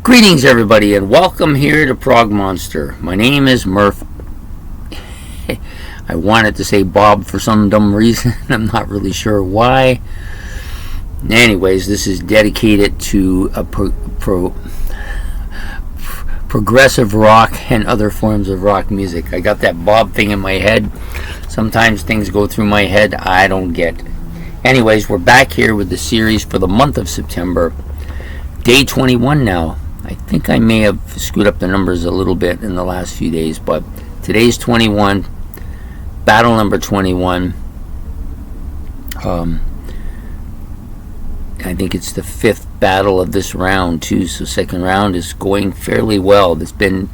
Greetings, everybody, and welcome here to Prog Monster. My name is Murph. I wanted to say Bob for some dumb reason. I'm not really sure why. Anyways, this is dedicated to a progressive rock and other forms of rock music. I got that Bob thing in my head. Sometimes things go through my head I don't get. Anyways, we're back here with the series for the month of September. Day 21 now. I think I may have screwed up the numbers a little bit in the last few days, but today's 21, battle number 21. I think it's the fifth battle of this round too, so second round is going fairly well. It's been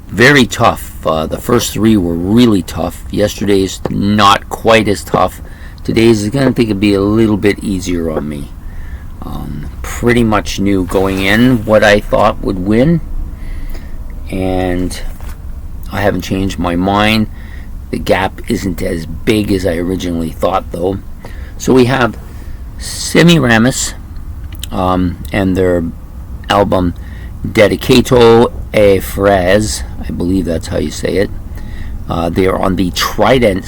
very tough. The first three were really tough. Yesterday's not quite as tough. Today's is going to think it'd be a little bit easier on me. Pretty much knew going in what I thought would win, and I haven't changed my mind. The gap isn't as big as I originally thought, though. So we have Semiramis and their album Dedicato, Afrazz. I believe that's how you say it. They are on the Trident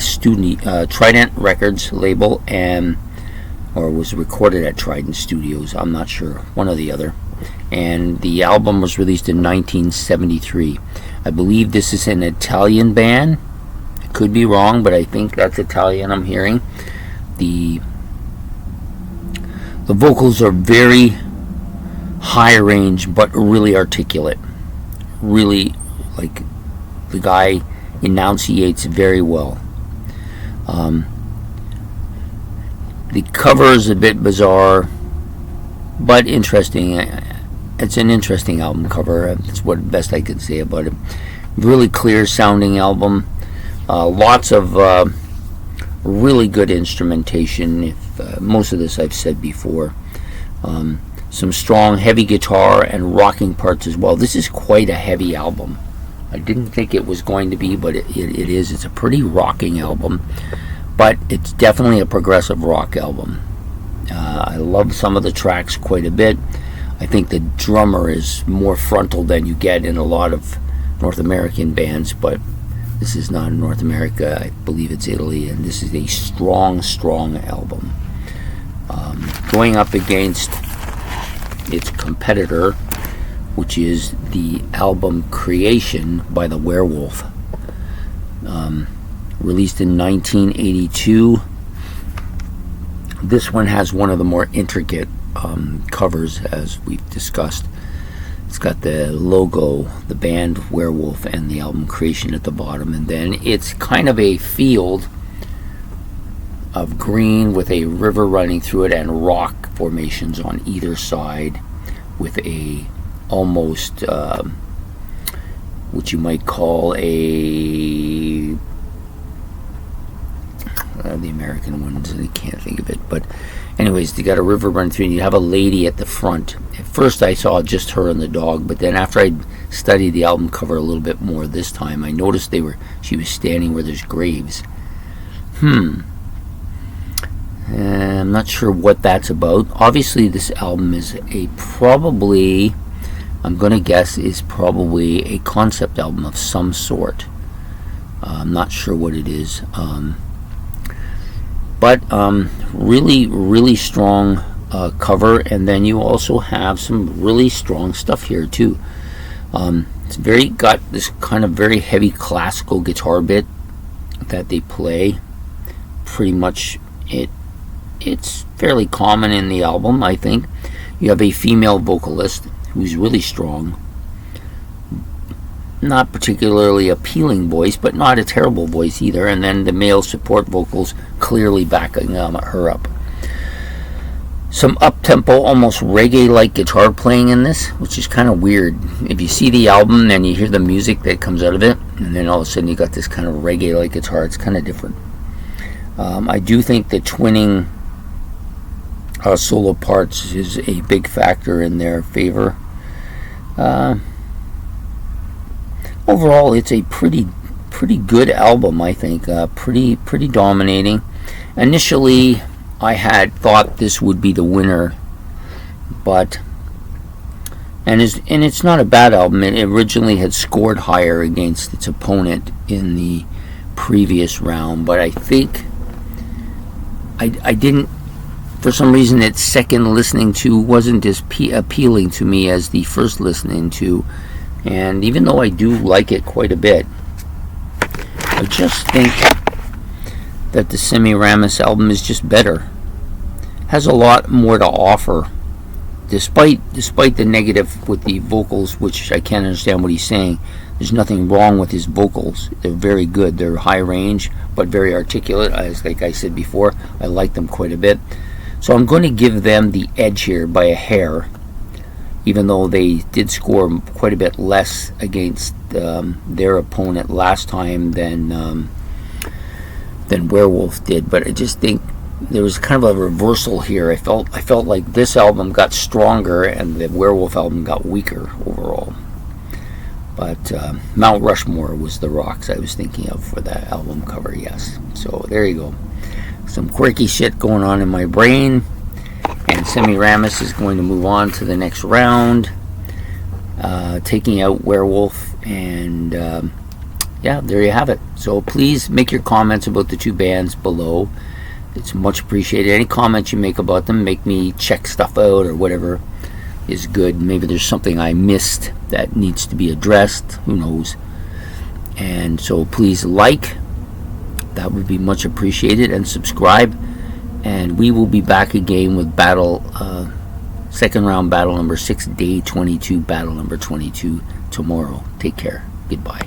Records label, or was recorded at Trident Studios. I'm not sure, one or the other. And the album was released in 1973. I believe this is an Italian band. I could be wrong, but I think that's Italian I'm hearing. The vocals are very high range, but really articulate. Really, like, the guy enunciates very well. The cover is a bit bizarre, but interesting. It's an interesting album cover. That's what best I could say about it. Really clear sounding album. Lots of really good instrumentation. Most of this I've said before. Some strong, heavy guitar and rocking parts as well. This is quite a heavy album. I didn't think it was going to be, but it is. It's a pretty rocking album. But it's definitely a progressive rock album. I love some of the tracks quite a bit. I think the drummer is more frontal than you get in a lot of North American bands, but this is not in North America. I believe it's Italy, and this is a strong, strong album. Going up against its competitor, which is the album Creation by the Werewolf. Released in 1982. This one has one of the more intricate covers, as we've discussed. It's got the logo, the band Werewolf, and the album Creation at the bottom, and then it's kind of a field of green with a river running through it and rock formations on either side, with a almost what you might call a the American ones, I can't think of it, but anyways, they got a river running through and you have a lady at the front. At first I saw just her and the dog, but then after I studied the album cover a little bit more this time, I noticed she was standing where there's graves. I'm not sure what that's about. Obviously this album is probably, I'm gonna guess, is probably a concept album of some sort. I'm not sure what it is. But really, really strong cover, and then you also have some really strong stuff here too. It's got this kind of very heavy classical guitar bit that they play. Pretty much, it's fairly common in the album, I think. You have a female vocalist who's really strong. Not particularly appealing voice, but not a terrible voice either, and then the male support vocals clearly backing her up. Some up-tempo, almost reggae-like guitar playing in this, which is kind of weird. If you see the album and you hear the music that comes out of it, and then all of a sudden you got this kind of reggae-like guitar, it's kind of different. I do think the twinning solo parts is a big factor in their favor. Overall, it's a pretty good album, I think. Pretty dominating. Initially, I had thought this would be the winner, but and it's not a bad album. It originally had scored higher against its opponent in the previous round, but I think I didn't, for some reason, its second listening to wasn't as appealing to me as the first listening to. And even though I do like it quite a bit, I just think that the Semiramis album is just better. Has a lot more to offer, despite the negative with the vocals, which I can't understand what he's saying. There's nothing wrong with his vocals. They're very good. They're high range, but very articulate. Like I said before, I like them quite a bit. So I'm going to give them the edge here by a hair, even though they did score quite a bit less against their opponent last time than Werewolf did. But I just think there was kind of a reversal here. I felt like this album got stronger and the Werewolf album got weaker overall. But Mount Rushmore was the rocks I was thinking of for that album cover, yes. So there you go. Some quirky shit going on in my brain. And Semiramis is going to move on to the next round, taking out Werewolf. And yeah, there you have it. So please make your comments about the two bands below. It's much appreciated. Any comments you make about them make me check stuff out or whatever is good. Maybe there's something I missed that needs to be addressed. Who knows? And so please like. That would be much appreciated. And subscribe. And we will be back again with second round battle number 6, day 22, battle number 22 tomorrow. Take care. Goodbye.